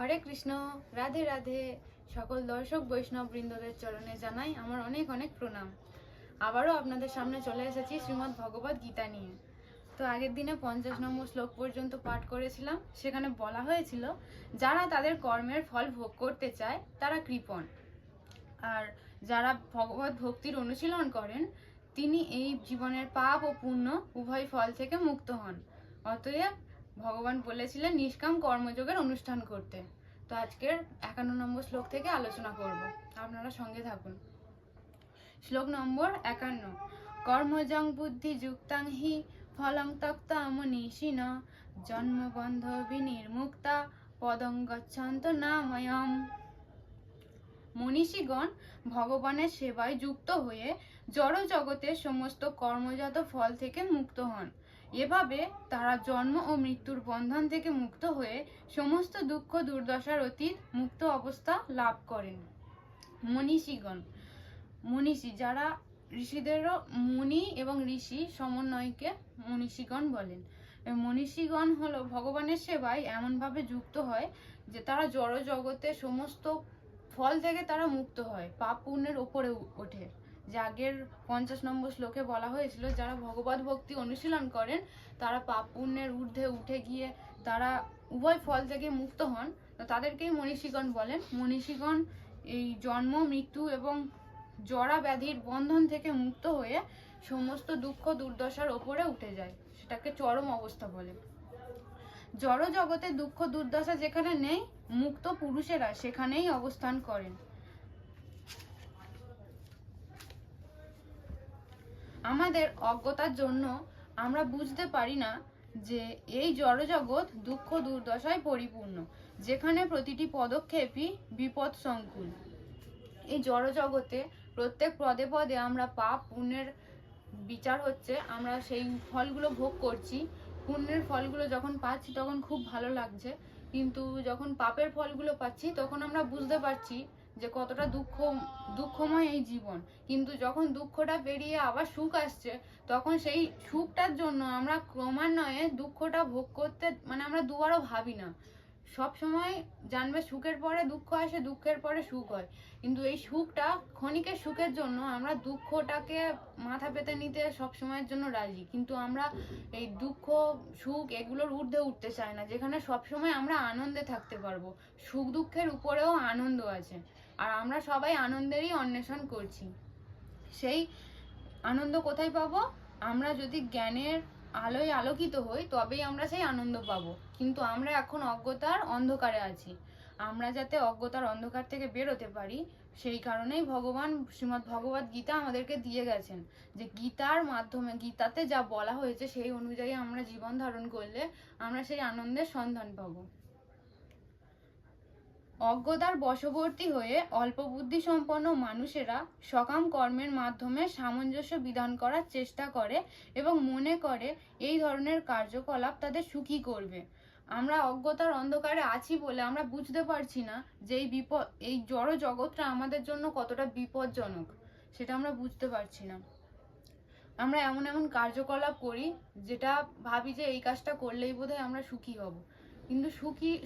হরে কৃষ্ণ। রাধে রাধে। সকল দর্শক বৈষ্ণব বৃন্দদের চরণে জানাই আমার অনেক অনেক প্রণাম। আবারও আপনাদের সামনে চলে এসেছি শ্রীমদ্ ভগবদ গীতা নিয়ে। তো আগের দিনে 50 নম্বর শ্লোক পর্যন্ত পাঠ করেছিলাম। সেখানে বলা হয়েছিল যারা তাদের কর্মের ফল ভোগ করতে চায় তারা কৃপণ, আর যারা ভগবত ভক্তির অনুশীলন করেন তিনি এই জীবনের পাপ ও পুণ্য উভয় ফল থেকে মুক্ত হন। অতএব ভগবান বলেছিলেন নিষ্কাম কর্মযোগের অনুষ্ঠান করতে। তো আজকের 51 নম্বর শ্লোক থেকে আলোচনা করব, আপনারা সঙ্গে থাকুন। শ্লোক নম্বর 51। কর্মজং বুদ্ধি যুক্তাং হি ফলং তক্তা মনীষিণ জন্মবন্ধ বিনির্মুক্তা পদং গচ্ছন্ত নাময়ম। মনীষীগণ ভগবানের সেবায় যুক্ত হয়ে জড় জগতের সমস্ত কর্মজাত ফল থেকে মুক্ত হন। এভাবে তারা জন্ম ও মৃত্যুর বন্ধন থেকে মুক্ত হয়ে সমস্ত দুঃখ দুর্দশার অতীত মুক্ত অবস্থা লাভ করেন। মনীষীগণ, মনীষী যারা ঋষিদেরও মুনি এবং ঋষি সমন্বয়কে মনীষীগণ বলেন। মনীষীগণ হলো ভগবানের সেবায় এমনভাবে যুক্ত হয় যে তারা জড় জগতের সমস্ত ফল থেকে তারা মুক্ত হয়, পাপ পুণ্যের ওপরে ওঠে। যে আগের 50 নম্বর শ্লোকে বলা হয়েছিল যারা ভগবত ভক্তি অনুশীলন করেন তারা পাপ পুণ্যের ঊর্ধ্বে উঠে গিয়ে তারা উভয় ফল থেকে মুক্ত হন, তাদেরকেই মনীষীগণ বলেন। মনীষীগণ এই জন্ম মৃত্যু এবং জরা ব্যাধির বন্ধন থেকে মুক্ত হয়ে সমস্ত দুঃখ দুর্দশার ওপরে উঠে যায়, সেটাকে চরম অবস্থা বলে। জড় জগতে দুঃখ দুর্দশা যেখানে নেই, মুক্ত পুরুষেরা সেখানেই অবস্থান করেন। আমাদের অজ্ঞতার জন্য আমরা বুঝতে পারি না যে এই জড় জগৎ দুঃখ দুর্দশায় পরিপূর্ণ, যেখানে প্রতিটি পদক্ষেপই বিপদ সংকুল। এই জড় জগতে প্রত্যেক পদে পদে আমরা পাপ পুণ্যের বিচার হচ্ছে, আমরা সেই ফলগুলো ভোগ করছি। পুণ্যের ফলগুলো যখন পাচ্ছি তখন খুব ভালো লাগছে, কিন্তু যখন পাপের ফলগুলো পাচ্ছি তখন আমরা বুঝতে পারছি যে কতটা দুঃখময় এই জীবন। কিন্তু যখন দুঃখটা পেরিয়ে আবার সুখ আসছে তখন সেই সুখটার জন্য আমরা ক্রমান্বয়ে দুঃখটা ভোগ করতে আমরা দুবারও ভাবি না। সব সময় জানবে সুখের পরে দুঃখ আসে, দুঃখের পরে সুখ হয়, কিন্তু এই সুখটা ক্ষণিকের সুখের জন্য আমরা দুঃখটাকে মাথা পেতে নিতে সব সময়ের জন্য রাজি, কিন্তু আমরা এই দুঃখ সুখ এগুলোর ঊর্ধ্বে উঠতে চাই না, যেখানে সব সময় আমরা আনন্দে থাকতে পারবো। সুখ দুঃখের উপরেও আনন্দ আছে, আর আমরা সবাই আনন্দেরই অন্বেষণ করছি। সেই আনন্দ কোথায় পাবো? আমরা যদি জ্ঞানের আলোয় আলোকিত হই তবেই আমরা সেই আনন্দ পাবো, কিন্তু আমরা এখন অজ্ঞতার অন্ধকারে আছি। আমরা যাতে অজ্ঞতার অন্ধকার থেকে বেরোতে পারি সেই কারণেই ভগবান শ্রীমদ্ ভগবদ গীতা আমাদেরকে দিয়ে গেছেন, যে গীতার মাধ্যমে গীতাতে যা বলা হয়েছে সেই অনুযায়ী আমরা জীবন ধারণ করলে আমরা সেই আনন্দের সন্ধান পাবো। অজ্ঞতার বশবর্তী হয়ে অল্প বুদ্ধি সম্পন্ন মানুষেরা সকাম কর্মের মাধ্যমে সামঞ্জস্য বিধান করার চেষ্টা করে এবং মনে করে এই ধরনের কার্যকলাপ তাদের সুখী করবে। আমরা অজ্ঞতার অন্ধকারে আছি বলে আমরা বুঝতে পারছি না যে এই জড় জগৎটা আমাদের জন্য কতটা বিপজ্জনক, সেটা আমরা বুঝতে পারছি না। আমরা এমন এমন কার্যকলাপ করি যেটা ভাবি যে এই কাজটা করলেই বোধহয় আমরা সুখী হব, কিন্তু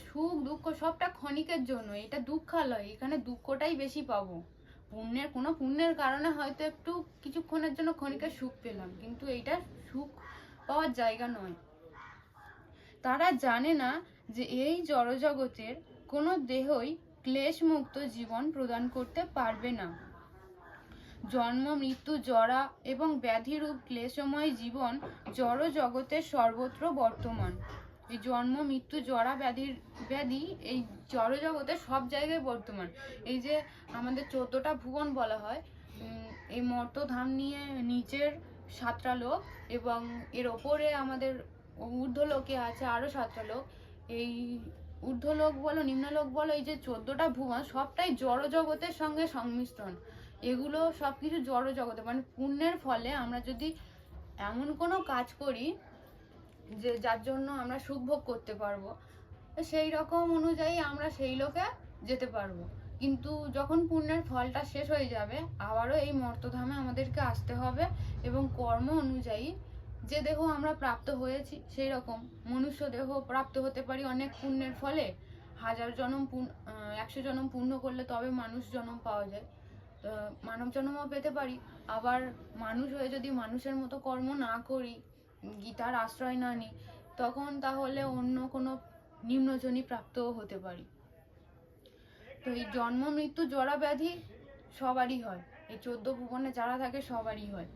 সুখ দুঃখ সবটা ক্ষণিকের জন্য। এটা দুঃখালয়, এখানে দুঃখটাই বেশি পাবো। পুণ্যের কারণে হয়তো একটু কিছুক্ষণের জন্য ক্ষণিকের সুখ পেলাম, কিন্তু এইটা সুখ পাওয়ার জায়গা নয়। তারা জানে না যে এই জড়জগতের কোনো দেহই ক্লেশমুক্ত জীবন প্রদান করতে পারবে না। জন্ম মৃত্যু জরা এবং ব্যাধিরূপ ক্লেশময় জীবন জড় জগতের সর্বত্র বর্তমান। এই জন্ম মৃত্যু জরা ব্যাধি এই জড় জগতের সব জায়গায় বর্তমান। এই যে আমাদের 14টা ভুবন বলা হয়, এই মর্তধাম নিয়ে নিচের 7টা লোক এবং এর ওপরে আমাদের ঊর্ধ্বলোকে আছে আরো 7টা লোক। এই ঊর্ধ্বলোক বলো নিম্নলোক বলো, এই যে 14টা ভুবন সবটাই জড় জগতের সঙ্গে সংমিশ্রণ। এগুলো সবকিছু জড় জগতে, পুণ্যের ফলে আমরা যদি এমন কোনো কাজ করি যে যার জন্য আমরা সুখ ভোগ করতে পারবো, সেই রকম অনুযায়ী আমরা সেই লোকে যেতে পারবো। কিন্তু যখন পুণ্যের ফলটা শেষ হয়ে যাবে আবারও এই মর্তধামে আমাদেরকে আসতে হবে, এবং কর্ম অনুযায়ী যে দেহ আমরা প্রাপ্ত হয়েছি সেই রকম মনুষ্য দেহ প্রাপ্ত হতে পারি অনেক পুণ্যের ফলে, 100 জন্ম পূর্ণ করলে তবে মানুষ জন্ম পাওয়া যায়, মানব জন্মও পেতে পারি। আবার মানুষ হয়ে যদি মানুষের মতো কর্ম না করি, গীতার আশ্রয় না নিই, তখন তাহলে অন্য কোনো নিম্নজনী প্রাপ্তও হতে পারি। তো এই জন্ম মৃত্যু জরা ব্যাধি সবারই হয়, এই 14 ভুবনে যারা থাকে সবারই হয়।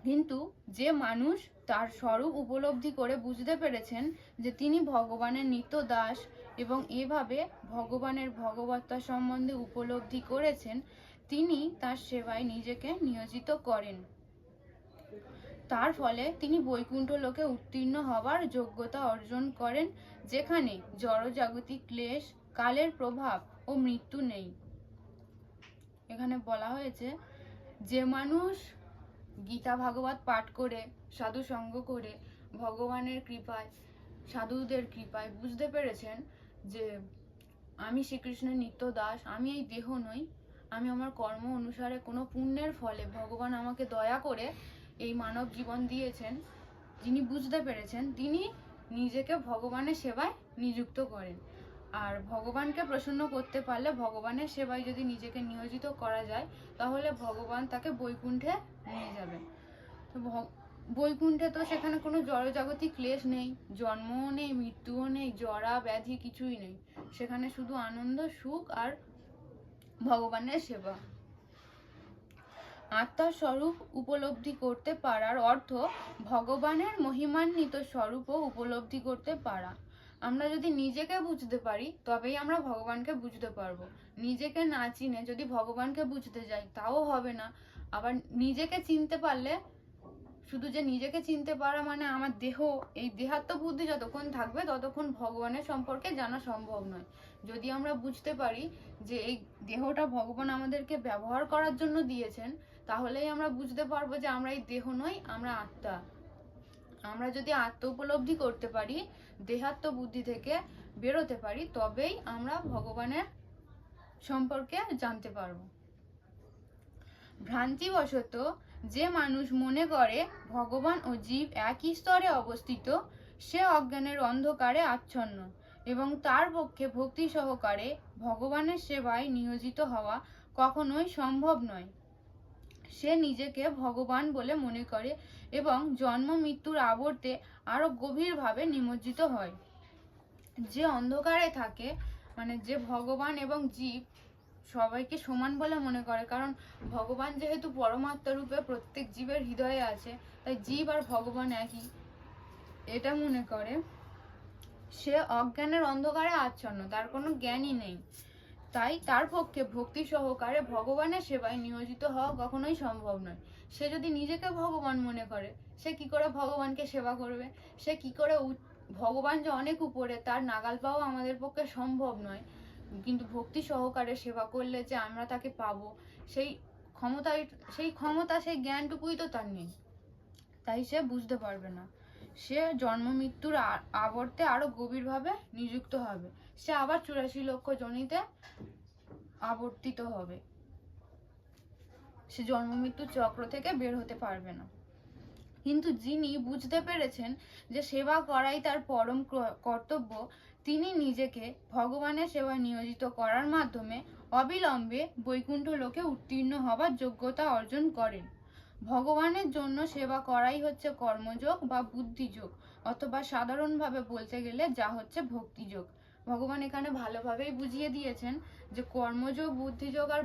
কিন্তু যে মানুষ তার স্বরূপ উপলব্ধি করে বুঝতে পেরেছেন যে তিনি ভগবানের নিত্য দাস এবং এভাবে ভগবানের ভগবত্তা সম্বন্ধে উপলব্ধি করেছেন, তিনি তার সেবায় নিজেকে নিয়োজিত করেন। তার ফলে তিনি বৈকুণ্ঠ লোকে উত্তীর্ণ হবার যোগ্যতা অর্জন করেন, যেখানে জড়জাগতিক ক্লেশ, কালের প্রভাব ও মৃত্যু নেই। এখানে বলা হয়েছে যে মানুষ গীতা ভাগবত পাঠ করে, সাধু সঙ্গ করে, ভগবানের কৃপায়, সাধুদের কৃপায় বুঝতে পেরেছেন যে আমি শ্রীকৃষ্ণের নিত্য দাস, আমি এই দেহ নই, আমি আমার কর্ম অনুসারে কোনো পুণ্যের ফলে ভগবান আমাকে দয়া করে এই মানব জীবন দিয়েছেন, যিনি বুঝতে পেরেছেন, তিনি নিজেকে ভগবানের সেবায় নিযুক্ত করেন। আর ভগবানকে প্রসন্ন করতে পারলে, ভগবানের সেবায় যদি নিজেকে নিয়োজিত করা যায়, তাহলে ভগবান তাকে বৈকুণ্ঠে নিয়ে যাবেন। তো বৈকুণ্ঠে তো সেখানে কোনো জড়জাগতিক ক্লেশ নেই, জন্মও নেই, মৃত্যুও নেই, জরা ব্যাধি কিছুই নেই, সেখানে শুধু আনন্দ, সুখ আর ভগবানের সেবা। আত্মার স্বরূপ উপলব্ধি করতে পারার অর্থ ভগবানের মহিমান্বিত স্বরূপও উপলব্ধি করতে পারা। আমরা যদি নিজেকে বুঝতে পারি তবেই আমরা ভগবানকে বুঝতে পারবো। নিজেকে না চিনে যদি ভগবানকে বুঝতে যাই তাও হবে না। আবার নিজেকে চিনতে পারলে, শুধু যে নিজেকে চিনতে পারা মানে আমার দেহ, এই দেহাত্ম বুদ্ধি যতক্ষণ থাকবে ততক্ষণ ভগবানের সম্পর্কে জানা সম্ভব নয়। যদি আমরা বুঝতে পারি যে এই দেহটা ভগবান আমাদেরকে ব্যবহার করার জন্য দিয়েছেন, তাহলেই আমরা বুঝতে পারবো যে আমরা এই দেহ নই, আমরা আত্মা। আমরা যদি আত্ম উপলব্ধি করতে পারি, দেহাত্ম বুদ্ধি থেকে বেরোতে পারি, তবেই আমরা ভগবানের সম্পর্কে জানতে পারবো। ভ্রান্তিবশত যে মানুষ মনে করে ভগবান ও জীব একই স্তরে অবস্থিত, সে অজ্ঞানের অন্ধকারে আচ্ছন্ন এবং তার পক্ষে ভক্তি সহকারে ভগবানের সেবায় নিয়োজিত হওয়া কখনোই সম্ভব নয়। সে নিজেকে ভগবান বলে মনে করে এবং জন্ম মৃত্যুর আবর্তে আরো গভীরভাবে নিমজ্জিত হয়। যে অন্ধকারে থাকে, মানে যে ভগবান এবং জীব সবাইকে সমান বলে মনে করে, কারণ ভগবান যেহেতু পরমাত্মা রূপে প্রত্যেক জীবের হৃদয়ে আছে, তাই জীব আর ভগবান একই, এটা মনে করে, সে অজ্ঞানের অন্ধকারে আচ্ছন্ন, তার কোনো জ্ঞানই নেই। তাই তার পক্ষে ভক্তি সহকারে ভগবানের সেবায় নিয়োজিত হওয়া কখনোই সম্ভব নয়। সে যদি নিজেকে ভগবান মনে করে, সে কি করে ভগবানকে সেবা করবে? সে কি করে, ভগবান যে অনেক উপরে, তার নাগাল পাওয়া আমাদের পক্ষে সম্ভব নয়, কিন্তু ভক্তি সহকারে সেবা করলে যে আমরা তাকে পাবো, সেই ক্ষমতা, সেই জ্ঞানটুকুই তো তার নেই। তাই সে বুঝতে পারবে না। সে জন্ম মৃত্যুর আবর্তে আরো গভীরভাবে নিযুক্ত হবে, সে আবার 84 লক্ষ যোনিতে আবর্তিত হবে, সে জন্ম মৃত্যুর চক্র থেকে বের হতে পারবে না। কিন্তু যিনি বুঝতে পেরেছেন যে সেবা করাই তার পরম কর্তব্য, তিনি নিজেকে ভগবানের সেবায় নিয়োজিত করার মাধ্যমে অবিলম্বে বৈকুণ্ঠ লোকে উত্তীর্ণ হবার যোগ্যতা অর্জন করেন। ভগবানের জন্য সেবা করাই হচ্ছে কর্মযোগ বা বুদ্ধিযোগ, অথবা সাধারণভাবে বলতে গেলে যা হচ্ছে ভক্তিযোগ। ভগবান এখানে ভালোভাবেই বুঝিয়ে দিয়েছেন যে কর্মযোগ, বুদ্ধিযোগ আর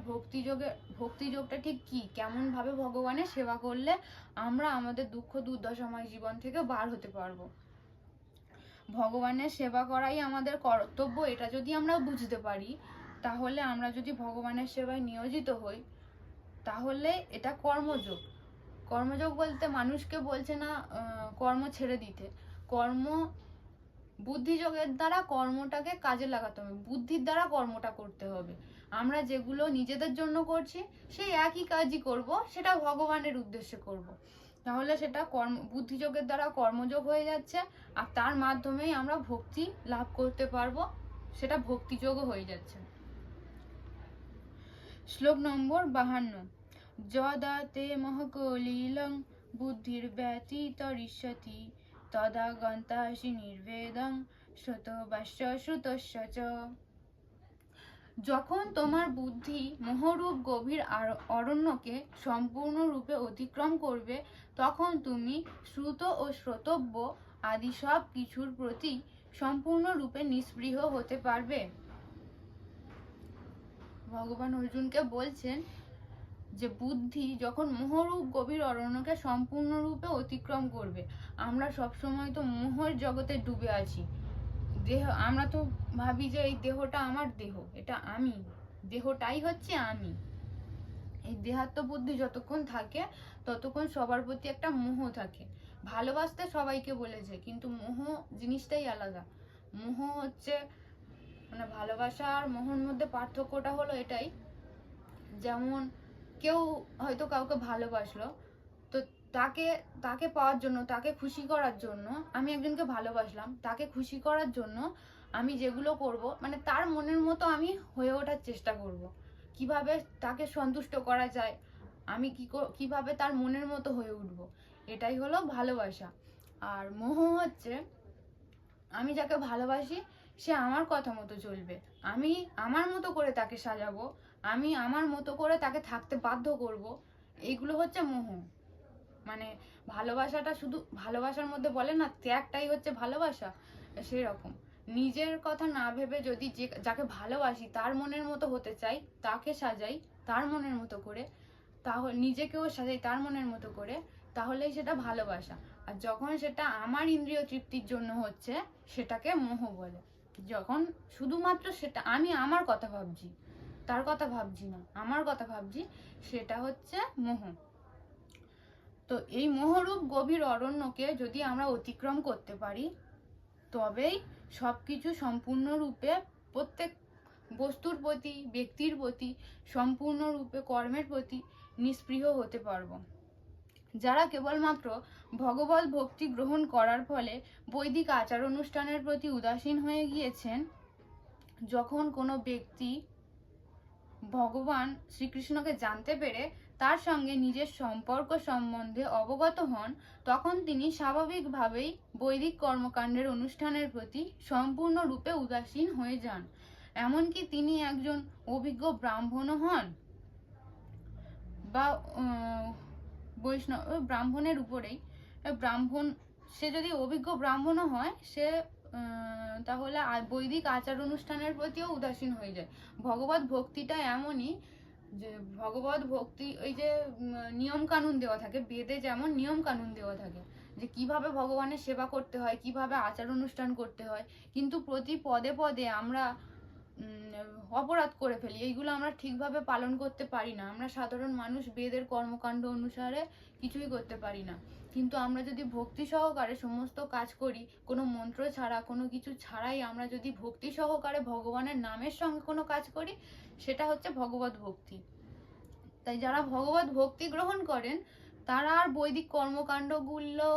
ভক্তিযোগটা ঠিক কি, কেমন ভাবে ভগবানের সেবা করলে আমরা আমাদের দুঃখ দুর্দশাময় জীবন থেকে বার হতে পারবো। ভগবানের সেবা করাই আমাদের কর্তব্য, এটা যদি আমরা বুঝতে পারি, তাহলে আমরা যদি ভগবানের সেবায় নিয়োজিত হই, তাহলে এটা কর্মযোগ। কর্মযোগ বলতে মানুষকে বলছে না কর্ম ছেড়ে দিতে, বুদ্ধিযোগের দ্বারা কর্মটাকে কাজে লাগাতে হবে, বুদ্ধির দ্বারা কর্মটা করতে হবে। আমরা যেগুলো নিজেদের জন্য করছি সেই একই কাজই করব, সেটা ভগবানের উদ্দেশ্যে করব, তাহলে সেটা বুদ্ধিযোগের দ্বারা কর্মযোগ হয়ে যাচ্ছে, আর তার মাধ্যমেই আমরা ভক্তি লাভ করতে পারবো, সেটা ভক্তিযোগও হয়ে যাচ্ছে। শ্লোক নম্বর 52। যদা তে মহকলিলং বুদ্ধির ব্যতীতরিষ্যতি তদা গন্তাসি নির্বেদং শ্রোতবাস্য শ্রুতস্য চ। যখন তোমার বুদ্ধি মোহরূপ গভীর অরণ্যকে সম্পূর্ণরূপে অতিক্রম করবে, তখন তুমি শ্রুত ও শ্রোতব্য আদি সব কিছুর প্রতি সম্পূর্ণরূপে নিস্পৃহ হতে পারবে। ভগবান অর্জুনকে বলছেন যে বুদ্ধি যখন মোহরূপ গভীর অরণ্যকে সম্পূর্ণরূপে অতিক্রম করবে, আমরা সবসময় তো মোহর জগতে ডুবে আছি। দেহ, আমরা তো ভাবি যে এই দেহটা আমার দেহ, এটা আমি, দেহটাই হচ্ছে আমি। এই দেহাত্ম বুদ্ধি যতক্ষণ থাকে ততক্ষণ সবার প্রতি একটা মোহ থাকে। ভালোবাসতে সবাইকে বলেছে, কিন্তু মোহ জিনিসটাই আলাদা। মোহ হচ্ছে মানে ভালোবাসা আর মোহর মধ্যে পার্থক্যটা হলো এটাই, যেমন কেউ হয়তো কাউকে ভালোবাসলো, তো তাকে তাকে পাওয়ার জন্য, তাকে খুশি করার জন্য, আমি একজনকে ভালোবাসলাম, তাকে খুশি করার জন্য আমি যেগুলো করব, মানে তার মনের মতো আমি হয়ে ওঠার চেষ্টা করব। কিভাবে তাকে সন্তুষ্ট করা যায়, আমি কিভাবে তার মনের মতো হয়ে উঠব, এটাই হলো ভালোবাসা। আর মোহ হচ্ছে আমি যাকে ভালোবাসি সে আমার কথা মতো চলবে, আমি আমার মতো করে তাকে সাজাবো, আমি আমার মতো করে তাকে থাকতে বাধ্য করব। এইগুলো হচ্ছে মোহ। মানে ভালোবাসাটা শুধু, ভালোবাসার মধ্যে বলে না ত্যাগটাই হচ্ছে ভালোবাসা, সেই রকম নিজের কথা না ভেবে যদি যাকে ভালোবাসি তার মনের মতো হতে চাই, তাকে সাজাই তার মনের মতো করে, তাহলে নিজেকেও সাজাই তার মনের মতো করে, তাহলেই সেটা ভালোবাসা। আর যখন সেটা আমার ইন্দ্রিয় তৃপ্তির জন্য হচ্ছে, সেটাকে মোহ বলে। যখন শুধুমাত্র সেটা আমি আমার কথা ভাবছি, তার কথা ভাবছি না, আমার কথা ভাবছি, সেটা হচ্ছে মোহ। তো এই মোহরূপ গভীর অরণ্যকে যদি আমরা অতিক্রম করতে পারি, তবেই সবকিছু সম্পূর্ণরূপে প্রত্যেক বস্তুর প্রতি, ব্যক্তির প্রতি, সম্পূর্ণরূপে কর্মের প্রতি নিস্পৃহ হতে পারবো। যারা কেবলমাত্র ভগবত ভক্তি গ্রহণ করার ফলে বৈদিক আচার অনুষ্ঠানের প্রতি উদাসীন হয়ে গিয়েছেন, যখন কোনো ব্যক্তি ভগবান শ্রীকৃষ্ণকে জানতে পেরে তার সঙ্গে নিজের সম্পর্ক সম্বন্ধে অবগত হন, তখন তিনি স্বাভাবিকভাবেই বৈদিক কর্মকাণ্ডের অনুষ্ঠানের প্রতি সম্পূর্ণরূপে উদাসীন হয়ে যান। এমনকি তিনি একজন অভিজ্ঞ ব্রাহ্মণও হন বা বৈষ্ণব ব্রাহ্মণের উপরেই, ব্রাহ্মণ সে যদি অভিজ্ঞ ব্রাহ্মণও হয়, সে তাহলে বৈদিক আচার অনুষ্ঠানের প্রতিও উদাসীন হয়ে যায়। ভগবত ভক্তিটা এমনই যে ভগবত ভক্তি, ওই যে নিয়ম কানুন দেওয়া থাকে, বেদে যেমন নিয়ম কানুন দেওয়া থাকে যে কিভাবে ভগবানের সেবা করতে হয়, কিভাবে আচার অনুষ্ঠান করতে হয়, কিন্তু প্রতি পদে পদে আমরা অপরাধ করে ফেলি, এইগুলো আমরা ঠিকভাবে পালন করতে পারি না। আমরা সাধারণ মানুষ বেদের কর্মকাণ্ড অনুসারে কিছুই করতে পারি না। কিন্তু আমরা যদি ভক্তি সহকারে সমস্ত কাজ করি, কোনো মন্ত্র ছাড়া, কোনো কিছু ছাড়াই আমরা যদি ভক্তি সহকারে ভগবানের নামের সঙ্গে কোনো কাজ করি, সেটা হচ্ছে ভগবত ভক্তি। তাই যারা ভগবত ভক্তি গ্রহণ করেন, তারা আর বৈদিক কর্মকাণ্ডগুলো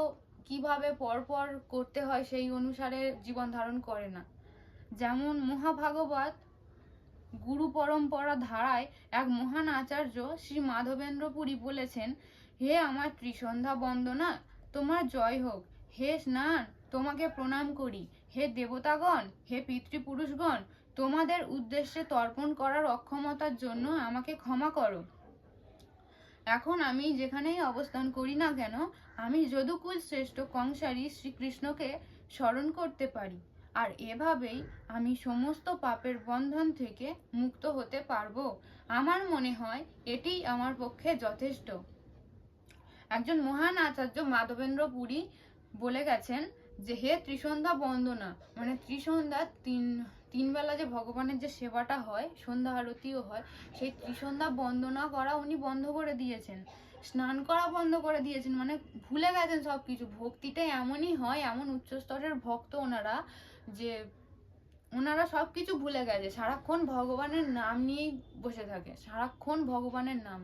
কিভাবে পরপর করতে হয় সেই অনুসারে জীবন ধারণ করে না। যেমন মহাভাগবত গুরু পরম্পরা ধারায় এক মহান আচার্য শ্রী মাধবেন্দ্র পুরী বলেছেন, হে আমার ত্রিসন্ধ্যা বন্দনা, তোমার জয় হোক। হে স্নান, তোমাকে প্রণাম করি। হে দেবতাগণ, হে পিতৃপুরুষগণ, তোমাদের উদ্দেশ্যে তর্পণ করার অক্ষমতার জন্য আমাকে ক্ষমা করো। এখন আমি যেখানেই অবস্থান করি না কেন, আমি যদুকুল শ্রেষ্ঠ কংসারী শ্রীকৃষ্ণকে স্মরণ করতে পারি, আর এভাবেই আমি সমস্ত পাপের বন্ধন থেকে মুক্ত হতে পারবো। আমার মনে হয় এটিই আমার পক্ষে যথেষ্ট। একজন মহান আচার্য মাধবেন্দ্র পুরী বলে গেছেন যে হে ত্রিসন্ধ্যা বন্দনা, মানে ত্রিসন্ধ্যা তিন বেলা যে ভগবানের যে সেবাটা হয়, সন্ধ্যা আরতিও হয়, সেই ত্রিসন্ধ্যা বন্দনা করা উনি বন্ধ করে দিয়েছেন, স্নান করা বন্ধ করে দিয়েছেন, মানে ভুলে গেছেন সবকিছু। ভক্তিটা এমনই হয়, এমন উচ্চস্তরের ভক্ত ওনারা যে ওনারা সবকিছু ভুলে গেছে, সারাক্ষণ ভগবানের নাম নিয়েই বসে থাকে, সারাক্ষণ ভগবানের নাম।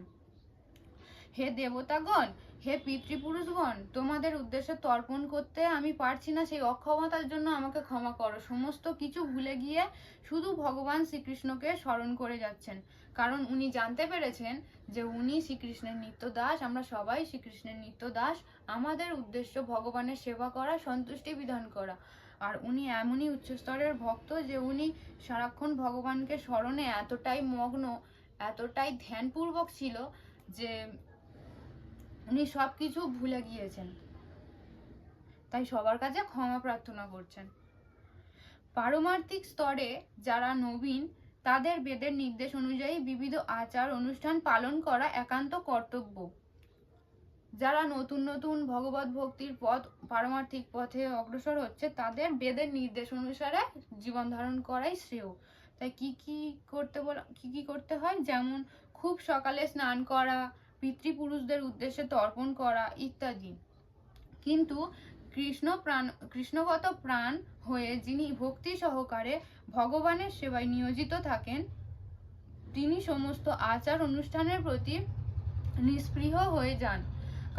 হে দেবতাগণ, হে পিতৃপুরুষগণ, তোমাদের উদ্দেশ্যে তর্পণ করতে আমি পারছি না, সেই অক্ষমতার জন্য আমাকে ক্ষমা করো। সমস্ত কিছু ভুলে গিয়ে শুধু ভগবান শ্রীকৃষ্ণকে স্মরণ করে যাচ্ছেন, কারণ উনি জানতে পেরেছেন যে উনি শ্রীকৃষ্ণের নিত্য দাস, আমরা সবাই শ্রীকৃষ্ণের নিত্য দাস। আমাদের উদ্দেশ্য ভগবানের সেবা করা, সন্তুষ্টি বিধান করা। আর উনি এমনই উচ্চস্তরের ভক্ত যে উনি সারাক্ষণ ভগবানকে স্মরণে এতটাই মগ্ন, এতটাই ধ্যানপূর্বক ছিল যে উনি সবকিছু ভুলে গিয়েছেন, তাই সবার কাছে ক্ষমা প্রার্থনা করছেন। পারমার্থিক স্তরে যারা নবীন, তাদের বেদের নির্দেশ অনুযায়ী বিবিধ আচার অনুষ্ঠান পালন করা একান্ত কর্তব্য। যারা নতুন নতুন ভগবত ভক্তির পথ, পারমার্থিক পথে অগ্রসর হচ্ছে, তাদের বেদের নির্দেশ অনুসারে জীবন ধারণ করাই শ্রেয়। তাই কি কি করতে হয়, যেমন খুব সকালে স্নান করা, পিতৃপুরুষদের উদ্দেশ্যে তর্পণ করা ইত্যাদি। কিন্তু কৃষ্ণগত প্রাণ হয়ে যিনি ভক্তি সহকারে ভগবানের সেবায় নিয়োজিত থাকেন, তিনি সমস্ত আচার অনুষ্ঠানের প্রতি নিস্পৃহ হয়ে যান,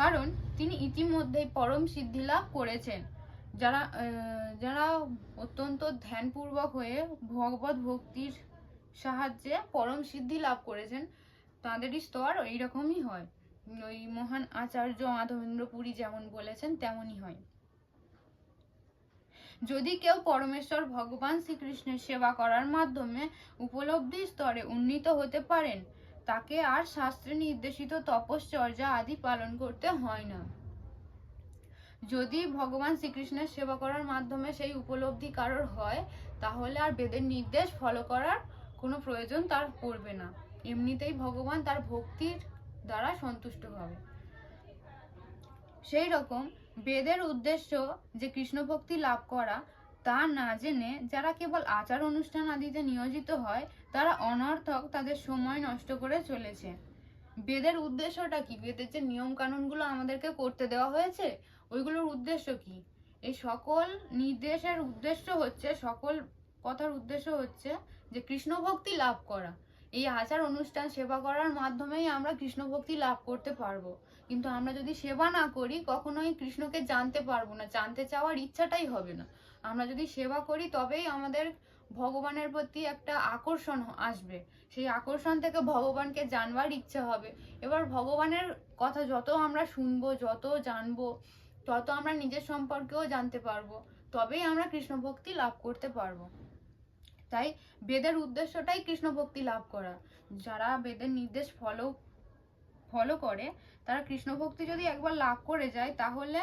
কারণ তিনি ইতিমধ্যেই পরম সিদ্ধি লাভ করেছেন। যারা অত্যন্ত ধ্যানপূর্বক হয়ে ভগবত ভক্তির সাহায্যে পরম সিদ্ধি লাভ করেছেন, তাদেরই স্তর এইরকমই হয়। ওই মহান আচার্য মাধবেন্দ্র পুরী যেমন বলেছেন তেমনই হয়। যদি কেউ পরমেশ্বর ভগবান শ্রীকৃষ্ণের সেবা করার মাধ্যমে উপলব্ধি স্তরে উন্নীত হতে পারেন, তাকে আর শাস্ত্রে নির্দেশিত তপশ্চর্যা আদি পালন করতে হয় না। যদি ভগবান শ্রীকৃষ্ণের সেবা করার মাধ্যমে সেই উপলব্ধি কারোর হয়, তাহলে আর বেদের নির্দেশ ফলো করার কোনো প্রয়োজন তার পড়বে না। এমনিতেই ভগবান তার ভক্তির দ্বারা সন্তুষ্ট হবে। সেই রকম বেদের উদ্দেশ্য যে কৃষ্ণ ভক্তি লাভ করা, তা না জেনে যারা কেবল আচার অনুষ্ঠান আদিতে নিয়োজিত হয়, তারা অনর্থক তাদের সময় নষ্ট করে চলেছে। বেদের উদ্দেশ্যটা কি? বেদের যে নিয়ম কানুনগুলো আমাদেরকে করতে দেওয়া হয়েছে, ওইগুলোর উদ্দেশ্য কি? এই সকল নির্দেশের উদ্দেশ্য হচ্ছে, সকল কথার উদ্দেশ্য হচ্ছে যে কৃষ্ণ ভক্তি লাভ করা। এই আচার অনুষ্ঠান সেবা করার মাধ্যমেই আমরা কৃষ্ণ ভক্তি লাভ করতে পারবো। কিন্তু আমরা যদি সেবা না করি, কখনোই কৃষ্ণকে জানতে পারবো না, জানতে চাওয়ার ইচ্ছাটাই হবে না। আমরা যদি সেবা করি, তবেই আমাদের ভগবানের প্রতি একটা আকর্ষণ আসবে। সেই আকর্ষণ থেকে ভগবানকে জানবার ইচ্ছা হবে। এবার ভগবানের কথা যত আমরা শুনবো, যত জানবো, তত আমরা নিজের সম্পর্কেও জানতে পারবো। তবেই আমরা কৃষ্ণ ভক্তি লাভ করতে পারবো। তাই বেদের উদ্দেশ্যটাই কৃষ্ণ ভক্তি লাভ করা। যারা বেদের নির্দেশ ফলো করে, তারা কৃষ্ণ ভক্তি যদি একবার লাভ করে যায়, তাহলে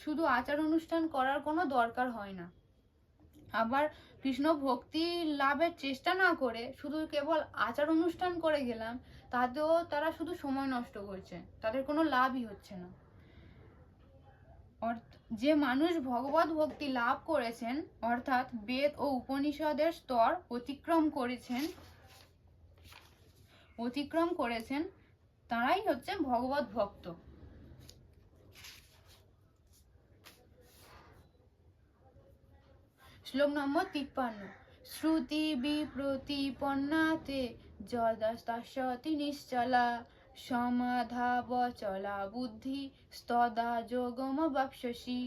শুধু আচার অনুষ্ঠান করার কোনো দরকার হয় না। আবার কৃষ্ণ ভক্তি লাভের চেষ্টা না করে শুধু কেবল আচার অনুষ্ঠান করে গেলাম, তাতেও তারা শুধু সময় নষ্ট করছে, তাদের কোনো লাভই হচ্ছে না। যে মানুষ ভগবত ভক্তি লাভ করেছেন, অর্থাৎ বেদ ও উপনিষদের স্তর অতিক্রম করেছেন, তারাই হচ্ছে ভগবত ভক্ত। শ্লোক নম্বর 53। শ্রুতি বিপ্রতিপন্নাতে যদাস্তাস্যতি নিশ্চলা সমাধাবচলা বুদ্ধি স্তদা যোগমবাপ্স্যসি।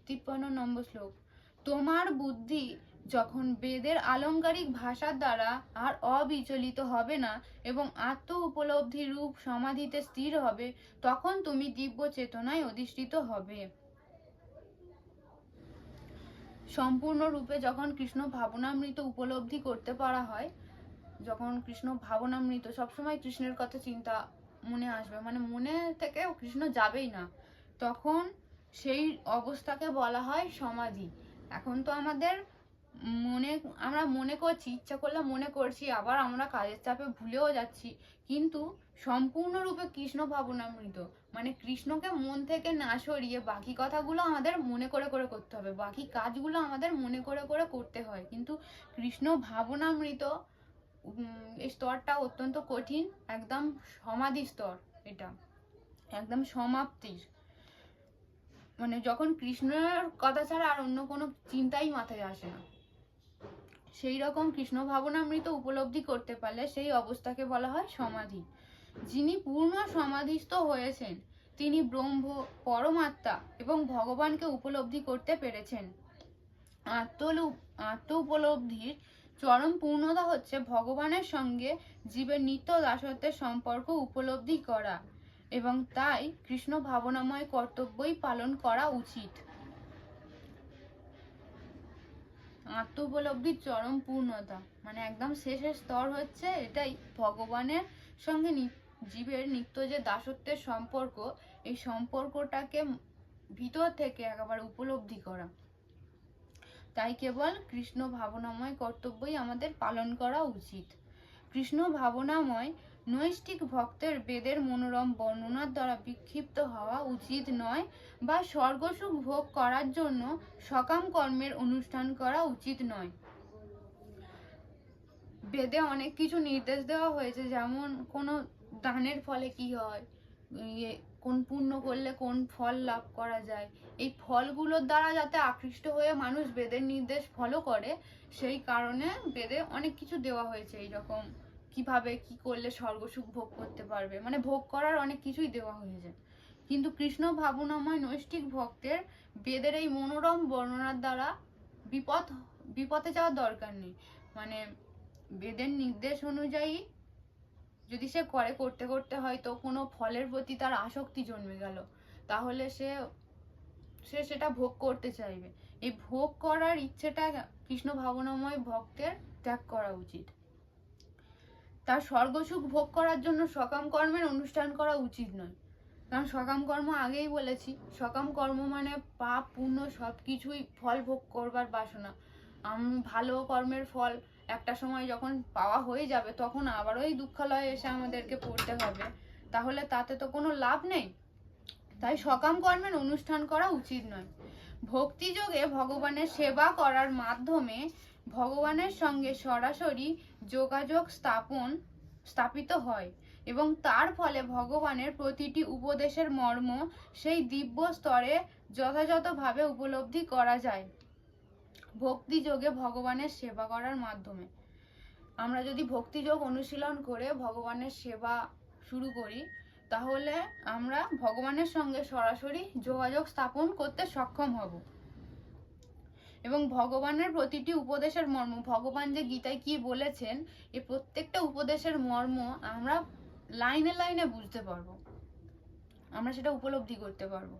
53 নম্বর শ্লোক। তোমার বুদ্ধি যখন বেদের আলংকারিক ভাষার দ্বারা আর অবিচলিত হবে না এবং আত্ম উপলব্ধি রূপ সমাধিতে স্থির হবে, তখন তুমি দিব্য চেতনায় অধিষ্ঠিত হবে। সম্পূর্ণরূপে যখন কৃষ্ণ ভাবনামৃত উপলব্ধি করতে পারা হয়, যখন কৃষ্ণ ভাবনামৃত, সবসময় কৃষ্ণের কথা চিন্তা মনে আসবে, মানে মনে থেকে কৃষ্ণ যাবেই না, তখন সেই অবস্থাকে বলা হয় সমাধি। এখন তো আমরা মনে করছি, ইচ্ছা করলে মনে করছি, আবার আমরা কাজের চাপে ভুলেও যাচ্ছি, কিন্তু সম্পূর্ণরূপে কৃষ্ণ ভাবনামৃত মানে কৃষ্ণকে মন থেকে না সরিয়ে বাকি কথাগুলো আমাদের মনে করে করে করতে হবে, বাকি কাজগুলো আমাদের মনে করে করে করতে হয়। কিন্তু কৃষ্ণ ভাবনামৃত এই স্তরটা অত্যন্ত কঠিন, একদম সমাধি স্তর, এটা একদম সমাপ্তির, মানে যখন কৃষ্ণের কথা ছাড়া আর অন্য কোনো চিন্তাই মাথায় আসে না, সেই রকম কৃষ্ণ ভাবনামৃত উপলব্ধি করতে পারলে সেই অবস্থাকে বলা হয় সমাধি। যিনি পূর্ণ সমাধিস্থ হয়েছেন, তিনি ব্রহ্ম, পরমাত্মা এবং ভগবানকে উপলব্ধি করতে পেরেছেন। আত্ম উপলব্ধির চরম পূর্ণতা হচ্ছে ভগবানের সঙ্গে জীবের নিত্য দাসত্বের সম্পর্ক উপলব্ধি করা, এবং তাই কৃষ্ণ ভাবনাময় কর্তব্যই পালন করা উচিত। আত্ম উপলব্ধির চরম পূর্ণতা, মানে একদম শেষের স্তর হচ্ছে এটাই, ভগবানের সঙ্গে জীবের নিত্য যে দাসত্বের সম্পর্ক, এই সম্পর্কটাকে ভিতর থেকে একেবারে উপলব্ধি করা। তাই কেবল কৃষ্ণ ভাবনাময় কর্তব্যই আমাদের পালন করা উচিত। কৃষ্ণ ভাবনাময় নৈষ্ঠিক ভক্তের বেদের মনোরম বর্ণনার দ্বারা বিক্ষিপ্ত হওয়া উচিত নয়, বা স্বর্গসুখ ভোগ করার জন্য সকাম কর্মের অনুষ্ঠান করা উচিত নয়। বেদে অনেক কিছু নির্দেশ দেওয়া হয়েছে, যেমন কোনো দানের ফলে কি হয়, কোন পুণ্য করলে কোন ফল লাভ করা যায়, এই ফলগুলোর দ্বারা যাতে আকৃষ্ট হয়ে মানুষ বেদের নির্দেশ ফলো করে, সেই কারণে বেদে অনেক কিছু দেওয়া হয়েছে এইরকম, কিভাবে কি করলে স্বর্গসুখ ভোগ করতে পারবে, মানে ভোগ করার অনেক কিছুই দেওয়া হয়েছে। কিন্তু কৃষ্ণ ভাবনাময় নৈষ্ঠিক ভক্তের বেদের এই মনোরম বর্ণনার দ্বারা বিপথে যাওয়ার দরকার নেই। মানে বেদের নির্দেশ অনুযায়ী যদি সে করতে করতে হয়তো কোনো ফলের প্রতি তার আসক্তি জন্মে গেল, তাহলে সে সেটা ভোগ করতে চাইবে। এই ভোগ করার ইচ্ছেটা কৃষ্ণ ভাবনাময় ভক্তের ত্যাগ করা উচিত। তার স্বর্গসুখ ভোগ করার জন্য সকাম কর্মের অনুষ্ঠান করা উচিত নয়। কারণ সকাম কর্ম আগেই বলেছি, সকাম কর্ম মানে পাপ পুণ্য সবকিছুই ফল ভোগ করবার বাসনা। ভালো কর্মের ফল একটা সময় যখন পাওয়া হয়ে যাবে, তখন আবার ওই দুঃখালয়ে এসে আমাদেরকে পড়তে হবে, তাহলে তাতে তো কোনো লাভ নেই। তাই সকাম কর্মের অনুষ্ঠান করা উচিত নয়। ভক্তিযোগে ভগবানের সেবা করার মাধ্যমে ভগবানের সঙ্গে সরাসরি যোগাযোগ স্থাপিত হয়, এবং তার ফলে ভগবানের প্রতিটি উপদেশের মর্ম সেই দিব্য স্তরে যথাযথভাবে উপলব্ধি করা যায়। ভক্তিযোগে ভগবানের সেবা করার মাধ্যমে, আমরা যদি ভক্তিযোগ অনুশীলন করে ভগবানের সেবা শুরু করি, তাহলে আমরা ভগবানের সঙ্গে সরাসরি যোগাযোগ স্থাপন করতে সক্ষম হব, এবং ভগবানের প্রতিটি উপদেশের মর্ম, ভগবান যে গীতায় কি বলেছেন, এই প্রত্যেকটা উপদেশের মর্ম আমরা লাইনে লাইনে বুঝতে পারবো, আমরা সেটা উপলব্ধি করতে পারবো।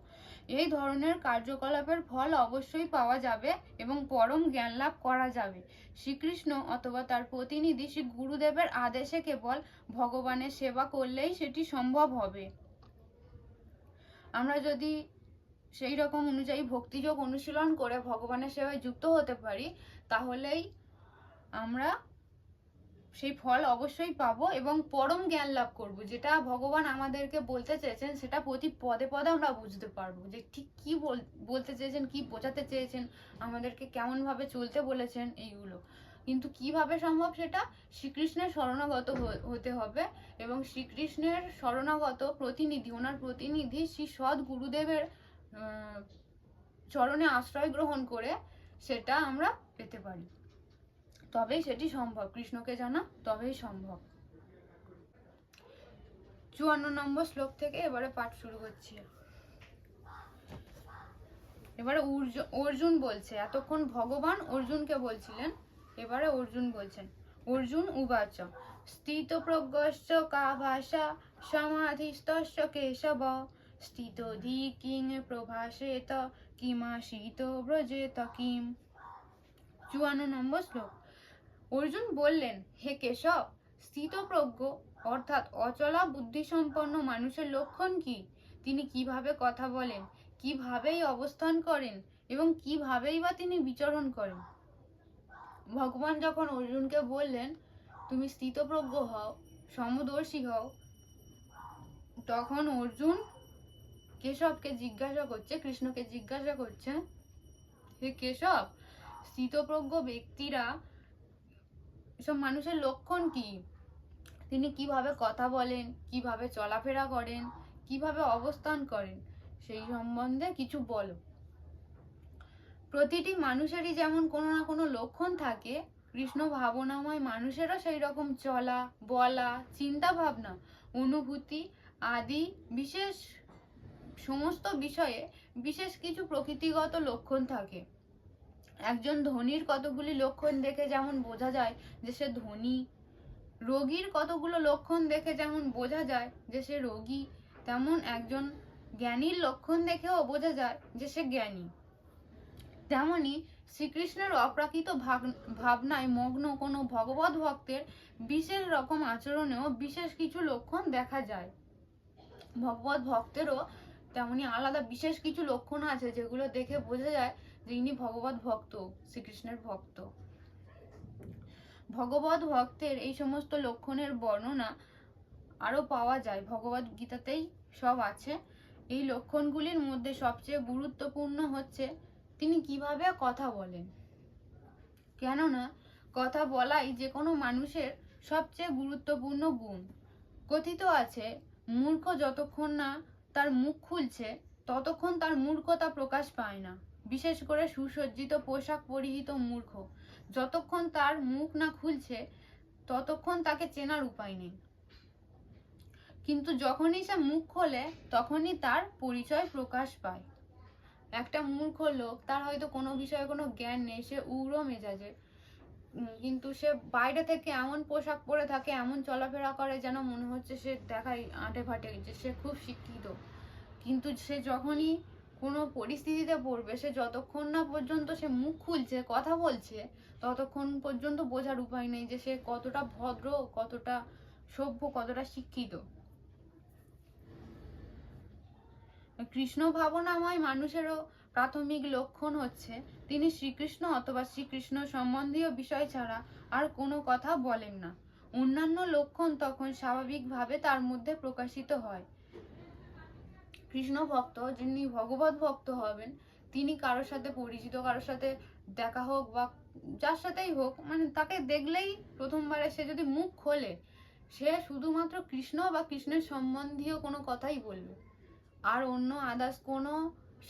এই ধরনের কার্যকলাপের ফল অবশ্যই পাওয়া যাবে এবং পরম জ্ঞান লাভ করা যাবে। শ্রীকৃষ্ণ অথবা তার প্রতিনিধি শ্রী গুরুদেবের আদেশে কেবল ভগবানের সেবা করলেই সেটি সম্ভব হবে। আমরা যদি সেই রকম অনুযায়ী ভক্তিযোগ অনুশীলন করে ভগবানের সেবায় যুক্ত হতে পারি, তাহলেই আমরা সেই ফল অবশ্যই পাবো এবং পরম জ্ঞান লাভ করব। যেটা ভগবান আমাদেরকে বলতে চেয়েছেন, সেটা প্রতি পদে পদে আমরা বুঝতে পারবো, যে ঠিক কি বলতে চেয়েছেন, কি বোঝাতে চেয়েছেন, আমাদেরকে কেমন ভাবে চলতে বলেছেন, এইগুলো। কিন্তু কিভাবে সম্ভব, সেটা শ্রীকৃষ্ণের শরণাগত হতে হবে, এবং শ্রীকৃষ্ণের শরণাগত প্রতিনিধি, ওনার প্রতিনিধি শ্রী সৎ গুরুদেবের চরণে আশ্রয় গ্রহণ করে সেটা আমরা পেতে পারি, তবেই সেটি সম্ভব। কৃষ্ণকে জানা তবেই সম্ভব। 54 নম্বর শ্লোক থেকে এবারে পাঠ শুরু করছি। এবারে অর্জুন বলছে, এতক্ষণ ভগবান অর্জুনকে বলছিলেন, এবারে অর্জুন বলছেন। অর্জুন উবাচ স্থিতপ্রজ্ঞশ্চ কা ভাষা সমাধিস্থশ্চ কেশব স্থিতধি কিং প্রভাসেত কিমাসিত ব্রজেত কিম। 54 নম্বর শ্লোক। অর্জুন বললেন, হে কেশব, স্থিতপ্রজ্ঞ অর্থাৎ অচলা বুদ্ধিসম্পন্ন মানুষের লক্ষণ কি? তিনি কিভাবে কথা বলেন, কিভাবেই অবস্থান করেন এবং কিভাবেই বা তিনি বিচরণ করেন? ভগবান যখন অর্জুনকে বললেন তুমি স্থিতপ্রজ্ঞ হও, সমদর্শী হও, তখন অর্জুন কেশবকে জিজ্ঞাসা করছে, কৃষ্ণকে জিজ্ঞাসা করছে, হে কেশব, স্থিতপ্রজ্ঞ ব্যক্তিরা সব মানুষের লক্ষণ কি? তিনি কিভাবে কথা বলেন, কিভাবে চলাফেরা করেন, কিভাবে অবস্থান করেন, সেই সম্বন্ধে কিছু বলো। প্রতিটি মানুষেরই যেমন কোনো না কোনো লক্ষণ থাকে, কৃষ্ণ ভাবনাময় মানুষেরও সেই রকম চলা, বলা, চিন্তা ভাবনা, অনুভূতি আদি বিশেষ সমস্ত বিষয়ে বিশেষ কিছু প্রকৃতিগত লক্ষণ থাকে। একজন ধনীর কতগুলি লক্ষণ দেখে যেমন বোঝা যায় যে সে ধনী, রোগীর কতগুলো লক্ষণ দেখে যেমন বোঝা যায় যে সে রোগী, তেমন একজন জ্ঞানীর লক্ষণ দেখেও বোঝা যায় যে সে জ্ঞানী। তেমনি শ্রীকৃষ্ণের অপ্রাকৃত ভাবনায় মগ্ন কোনো ভগবত ভক্তের বিশেষ রকম আচরণেও বিশেষ কিছু লক্ষণ দেখা যায়। ভগবত ভক্তেরও তেমনি আলাদা বিশেষ কিছু লক্ষণ আছে যেগুলো দেখে বোঝা যায় যে ইনি ভগবত ভক্ত, শ্রীকৃষ্ণের ভক্ত। ভগবত ভক্তের এই সমস্ত লক্ষণের বর্ণনা আরো পাওয়া যায়, ভগবত গীতাতেই সব আছে। এই লক্ষণগুলির মধ্যে সবচেয়ে গুরুত্বপূর্ণ হচ্ছে তিনি কিভাবে কথা বলেন। কেননা কথা বলাই যে কোনো মানুষের সবচেয়ে গুরুত্বপূর্ণ গুণ। কথিত আছে, মূর্খ যতক্ষণ না তার মুখ খুলছে ততক্ষণ তার মূর্খতা প্রকাশ পায় না। বিশেষ করে সুসজ্জিত পোশাক পরিহিত মূর্খ যতক্ষণ তার মুখ না খুলছে ততক্ষণ তাকে চেনার উপায় নেই, কিন্তু যখনই সে মুখ খোলে তখনই তার পরিচয় প্রকাশ পায়। একটা মূর্খ লোক, তার হয়তো কোনো বিষয়ে কোনো জ্ঞান নেই, সে উগ্র মেজাজের, কিন্তু সে বাইরে থেকে এমন পোশাক পরে থাকে, এমন চলাফেরা করে যেন মনে হচ্ছে সে দেখায় আঁটে ফাটে যে সে খুব শিক্ষিত। কিন্তু সে যখনই কোনো পরিস্থিতিতে পড়বে, সে যতক্ষণ না পর্যন্ত সে মুখ খুলছে, কথা বলছে, ততক্ষণ পর্যন্ত বোঝার উপায় নেই যে সে কতটা ভদ্র, কতটা সভ্য, কতটা শিক্ষিত। কৃষ্ণ ভাবনাময় মানুষেরও প্রাথমিক লক্ষণ হচ্ছে তিনি শ্রীকৃষ্ণ অথবা শ্রীকৃষ্ণ সম্বন্ধীয় বিষয় ছাড়া আর কোনো কথা বলেন না। অন্যান্য লক্ষণ তখন স্বাভাবিকভাবে তার মধ্যে প্রকাশিত হয়। কৃষ্ণ ভক্ত, যিনি ভগবত ভক্ত হবেন, তিনি কারোর সাথে পরিচিত, কারোর সাথে দেখা হোক বা যার সাথেই হোক, মানে তাকে দেখলেই প্রথমবারে সে যদি মুখ খোলে, সে শুধুমাত্র কৃষ্ণ বা কৃষ্ণের সম্বন্ধীয় কোনো কথাই বলবে, আর অন্য আদার্স কোনো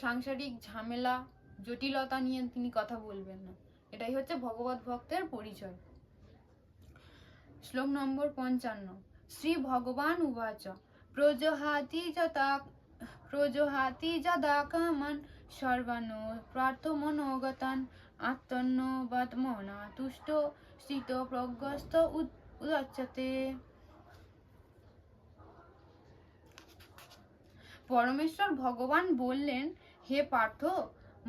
সাংসারিক ঝামেলা জটিলতা নিয়ে তিনি কথা বলবেন না। এটাই হচ্ছে ভগবত ভক্তের পরিচয়। শ্লোক নম্বর 55। শ্রী ভগবান উবাচ প্রজহাতি যদা কামান সর্বান প্রার্থমনোগতান আত্মন্ন বদমনা তুষ্ট স্থিত প্রজ্ঞস্ত উদাচ্যতে। পরমেশ্বর ভগবান বললেন, হে পার্থ,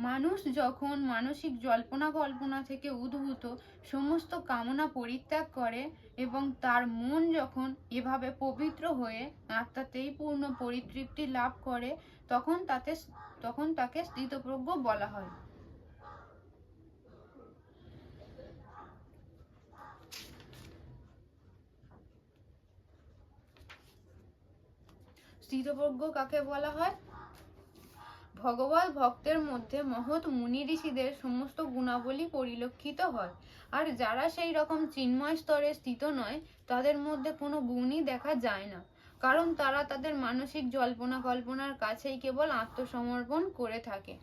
মানুষ যখন মানসিক জল্পনা কল্পনা থেকে উদ্ভূত সমস্ত কামনা পরিত্যাগ করে এবং তার মন যখন এভাবে পবিত্র হয়ে আত্মাতেই পূর্ণ পরিতৃপ্তি লাভ করে, তখন তাকে স্থিতপ্রজ্ঞ বলা হয়। স্থিতপ্রজ্ঞ কাকে বলা হয়? ভগবত ভক্তের মধ্যে মহৎ মুনি ঋষিদের সমস্ত গুণাবলী পরিলক্ষিত হয়, আর যারা সেই রকম চিন্ময় স্তরে স্থিত নয় তাদের মধ্যে কোনো গুণই দেখা যায় না, কারণ তারা তাদের মানসিক জল্পনা কল্পনার কাছেই কেবল আত্মসমর্পণ করে থাকে।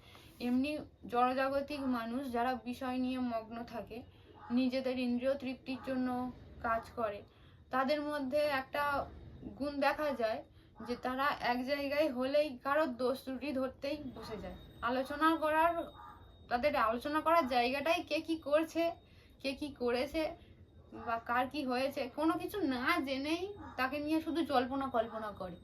এমনি জড়জাগতিক মানুষ যারা বিষয় নিয়ে মগ্ন থাকে, নিজেদের ইন্দ্রিয় তৃপ্তির জন্য কাজ করে, তাদের মধ্যে একটা গুণ দেখা যায় যে তারা এক জায়গায় হলেই কারোর দোষ ত্রুটি ধরতেই বসে যায়। তাদের আলোচনা করার জায়গাটাই কে কি করছে, কে কি করেছে বা কার কি হয়েছে, কোনো কিছু না জেনেই তাকে নিয়ে শুধু জল্পনা কল্পনা করে।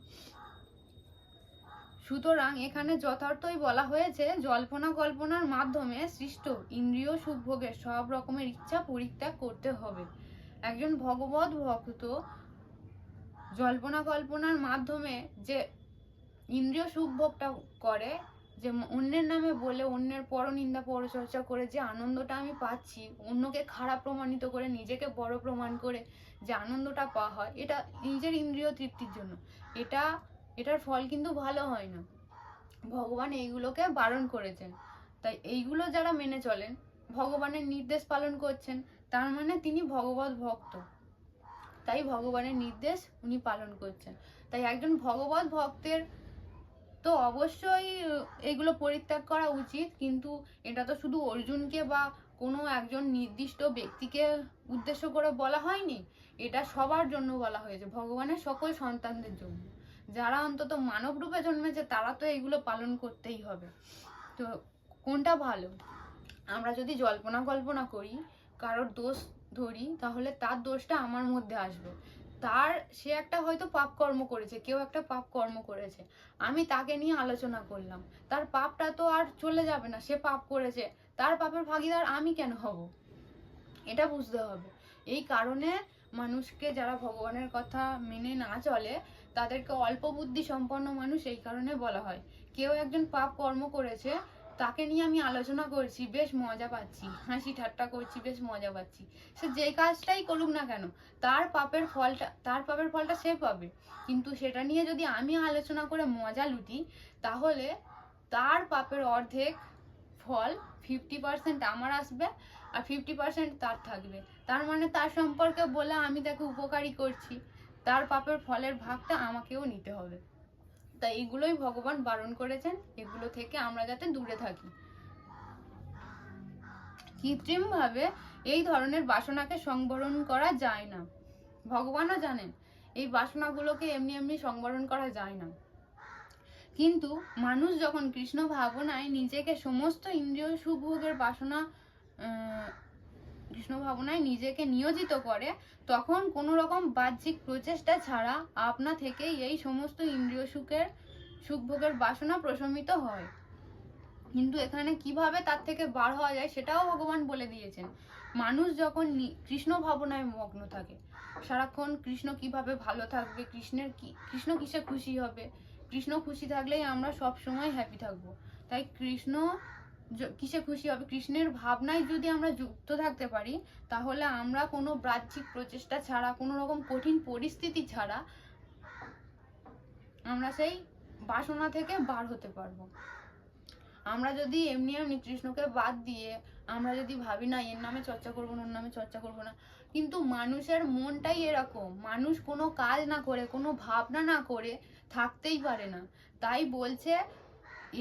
সুতরাং এখানে যথার্থই বলা হয়েছে, জল্পনা কল্পনার মাধ্যমে সৃষ্ট ইন্দ্রিয় সুখভোগের সব রকমের ইচ্ছা পরিত্যাগ করতে হবে। একজন ভগবত ভক্ত জল্পনা কল্পনার মাধ্যমে যে ইন্দ্রিয় সুখভোগটা করে, যে অন্যের নামে বলে, অন্যের পরনিন্দা পরচর্চা করে যে আনন্দটা আমি পাচ্ছি, অন্যকে খারাপ প্রমাণিত করে নিজেকে বড় প্রমাণ করে যে আনন্দটা পাওয়া হয়, এটা নিজের ইন্দ্রিয় তৃপ্তির জন্য, এটার ফল কিন্তু ভালো হয় না। ভগবান এইগুলোকে বারণ করেছেন। তাই এইগুলো যারা মেনে চলেন, ভগবানের নির্দেশ পালন করছেন, তার মানে তিনি ভগবত ভক্ত, তাই ভগবানের নির্দেশ উনি পালন করছেন। তাই একজন ভগবত ভক্তের তো অবশ্যই এগুলো পরিত্যাগ করা উচিত, কিন্তু এটা তো শুধু অর্জুনকে বা কোনো একজন নির্দিষ্ট ব্যক্তিকে উদ্দেশ্য করে বলা হয়নি, এটা সবার জন্য বলা হয়েছে, ভগবানের সকল সন্তানদের জন্য। যারা অন্তত মানব রূপে জন্মেছে তারা তো এগুলো পালন করতেই হবে। তো কোনটা ভালো? আমরা যদি জল্পনা কল্পনা করি, কারোর দোষ ধরি, তাহলে তার দোষটা আমার মধ্যে আসবে। সে একটা হয়তো পাপ কর্ম করেছে, কেউ একটা পাপ কর্ম করেছে, আমি তাকে নিয়ে আলোচনা করলাম, তার পাপটা তো আর চলে যাবে না, সে পাপ করেছে, তার পাপের ভাগীদার আমি কেন হব? এটা বুঝতে হবে। এই কারণে মানুষকে, যারা ভগবানের কথা মেনে না চলে, তাদেরকে অল্প বুদ্ধি সম্পন্ন মানুষ এই কারণে বলা হয়। কেউ একজন পাপ কর্ম করেছে, তাকে নিয়ে আমি আলোচনা করছি, বেশ মজা পাচ্ছি, হাসি ঠাট্টা করছি, বেশ মজা পাচ্ছি, সে যে কাজটাই করুক না কেন তার পাপের ফলটা সে পাবে। কিন্তু সেটা নিয়ে যদি আমি আলোচনা করে মজা লুটি, তাহলে তার পাপের অর্ধেক ফল 50% আমার আসবে আর 50% তার থাকবে। তার মানে তার সম্পর্কে বলে আমি তাকে উপকারী করছি, তার পাপের ফলের ভাগটা আমাকেও নিতে হবে। তাই এগুলোই ভগবান বারণ করেছেন, এগুলো থেকে আমরা যাতে দূরে থাকি। কৃত্রিম ভাবে এই ধরনের বাসনাকে সংবরণ করা যায় না। ভগবানও জানেন এই বাসনাগুলোকে এমনি এমনি সংবরণ করা যায় না। কিন্তু মানুষ যখন কৃষ্ণ ভাবনায় নিজেকে সমস্ত ইন্দ্রিয় সুভোগের বাসনা কৃষ্ণ ভাবনায় নিজেকে নিয়োজিত করে, তখন কোনো রকম বাহ্যিক প্রচেষ্টা ছাড়া আপনা থেকেই এই সমস্ত ইন্দ্রিয় সুখভোগের বাসনা প্রশমিত হয়। কিন্তু এখানে কিভাবে তার থেকে বার হওয়া যায় সেটাও ভগবান বলে দিয়েছেন। মানুষ যখন কৃষ্ণ ভাবনায় মগ্ন থাকে, সারাক্ষণ কৃষ্ণ কিভাবে ভালো থাকবে, কৃষ্ণ কিসে খুশি হবে, কৃষ্ণ খুশি থাকলেই আমরা সব সময় হ্যাপি থাকবো। তাই কৃষ্ণ কিসে খুশি হবে, কৃষ্ণের ভাবনায় যদি আমরা যুক্ত থাকতে পারি, তাহলে আমরা কোনো বাহ্যিক প্রচেষ্টা ছাড়া, কোনো রকম কঠিন পরিস্থিতি ছাড়া আমরা সেই বাসনা থেকে বার হতে পারবো। আমরা যদি এমনি এমনি কৃষ্ণকে বাদ দিয়ে আমরা যদি ভাবি না এর নামে চর্চা করবো না, ওর নামে চর্চা করবো না, কিন্তু মানুষের মনটাই এরকম, মানুষ কোনো কাজ না করে, কোনো ভাবনা না করে থাকতেই পারে না। তাই বলছে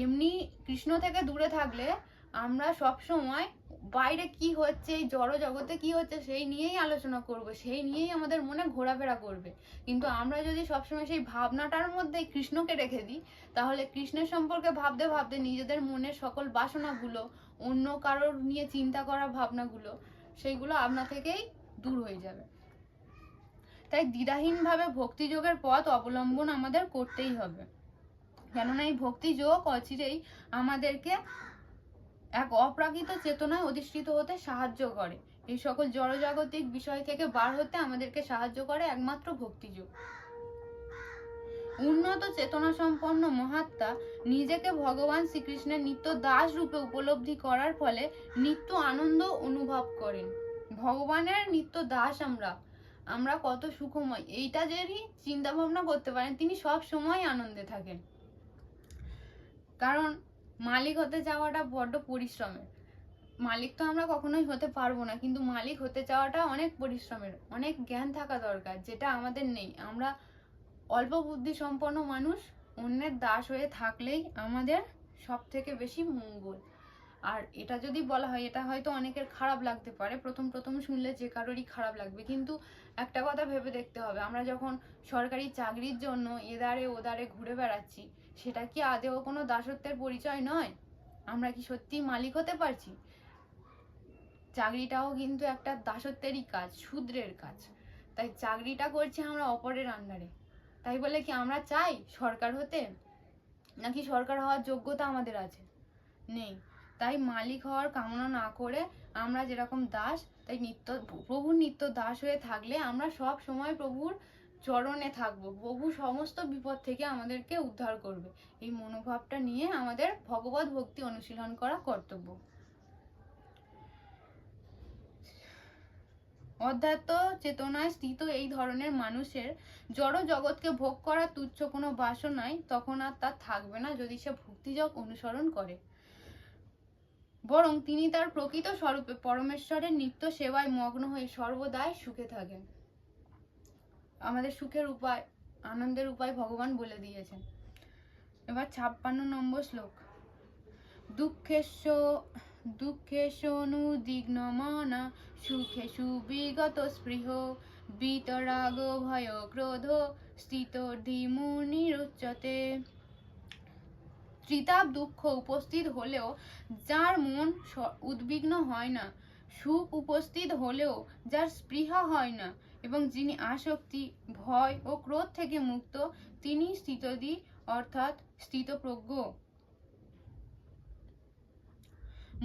এমনি কৃষ্ণ থেকে দূরে থাকলে আমরা সব সময় বাইরে কি হচ্ছে, এই জড় জগতে কি হচ্ছে সেই নিয়েই আলোচনা করব, সেই নিয়েই আমাদের মনে ঘোরাফেরা করবে। কিন্তু আমরা যদি সবসময় সেই ভাবনাটার মধ্যে কৃষ্ণকে রেখে দিই, তাহলে কৃষ্ণের সম্পর্কে ভাবতে ভাবতে নিজেদের মনের সকল বাসনাগুলো, অন্য কারোর নিয়ে চিন্তা করা ভাবনাগুলো, সেইগুলো আপনা থেকেই দূর হয়ে যাবে। তাই দ্বিধাহীনভাবে ভক্তিযোগের পথ অবলম্বন আমাদের করতেই হবে। কেননা এই ভক্তিযোগ অচিরেই আমাদেরকে এক অপ্রাকৃত চেতনায় অধিষ্ঠিত হতে সাহায্য করে। এই সকল জড়জাগতিক বিষয় থেকে বার হতে আমাদেরকে সাহায্য করে একমাত্র ভক্তিযোগ। উন্নত চেতনা সম্পন্ন মহাত্মা নিজেকে ভগবান শ্রীকৃষ্ণের নিত্য দাস রূপে উপলব্ধি করার ফলে নিত্য আনন্দ অনুভব করেন। ভগবানের নিত্য দাস আমরা কত সুখময়, এইটা যদি চিন্তা ভাবনা করতে পারেন, তিনি সব সময় আনন্দে থাকেন। কারণ মালিক হতে চাওয়াটা বড্ড পরিশ্রমের। মালিক তো আমরা কখনোই হতে পারবো না, কিন্তু মালিক হতে চাওয়াটা অনেক পরিশ্রমের, অনেক জ্ঞান থাকা দরকার, যেটা আমাদের নেই। আমরা অল্প বুদ্ধি সম্পন্ন মানুষ, অন্যের দাস হয়ে থাকলেই আমাদের সব থেকে বেশি মঙ্গল। আর এটা যদি বলা হয়, এটা হয়তো অনেকের খারাপ লাগতে পারে, প্রথম প্রথম শুনলে যে কারোরই খারাপ লাগবে, কিন্তু একটা কথা ভেবে দেখতে হবে, আমরা যখন সরকারি চাকরির জন্য এদারে ওদারে ঘুরে বেড়াচ্ছি, সেটা কি আদেও কোনো দাসত্বের পরিচয় নয়? আমরা কি সত্যি মালিক হতে পারছি? চাকরিটাও কিন্তু একটা দাসত্বেরই কাজ, শূদ্রের কাজ। তাই চাকরিটা করছি আমরা অপরের আন্ডারে। তাই বলে কি আমরা চাই সরকার হতে? নাকি সরকার হওয়ার যোগ্যতা আমাদের আছে? নেই। তাই মালিক হওয়ার কামনা না করে আমরা যেরকম দাস, তাই প্রভুর নিত্য দাস হয়ে থাকলে আমরা সব সময় প্রভুর চরণে থাকবো, প্রভু সমস্ত বিপদ থেকে আমাদেরকে উদ্ধার করবে। এই মনোভাবটা নিয়ে আমাদের ভগবত ভক্তি অনুশীলন করা কর্তব্য। অধ্যাত্ম চেতনায় স্থিত এই ধরনের মানুষের জড় জগৎকে ভোগ করা তুচ্ছ কোনো বাসনাই তখন আর তার থাকবে না, যদি সে ভক্তিযোগ অনুসরণ করে। বরং তিনি তার প্রকৃত স্বরূপে পরমেশ্বরের নিত্য সেবায় মগ্ন হয়ে সর্বদাই সুখে থাকেন। আমাদের সুখের উপায়, আনন্দের উপায় ভগবান বলে দিয়েছেন। এবার 56 নম্বর শ্লোক। দুঃখেষু মনা সুখেষু বিগত স্পৃহ বিতরাগ ভয় ক্রোধ স্থিত ধীমুনিরুচ্যতে। ত্রিতাপ দুঃখ উপস্থিত হলেও যার মন উদ্বিগ্ন হয় না, সুখ উপস্থিত হলেও যার স্পৃহা হয় না, এবং যিনি আসক্তি, ভয় ও ক্রোধ থেকে মুক্ত, তিনি স্থিতধী অর্থাৎ স্থিতপ্রজ্ঞ।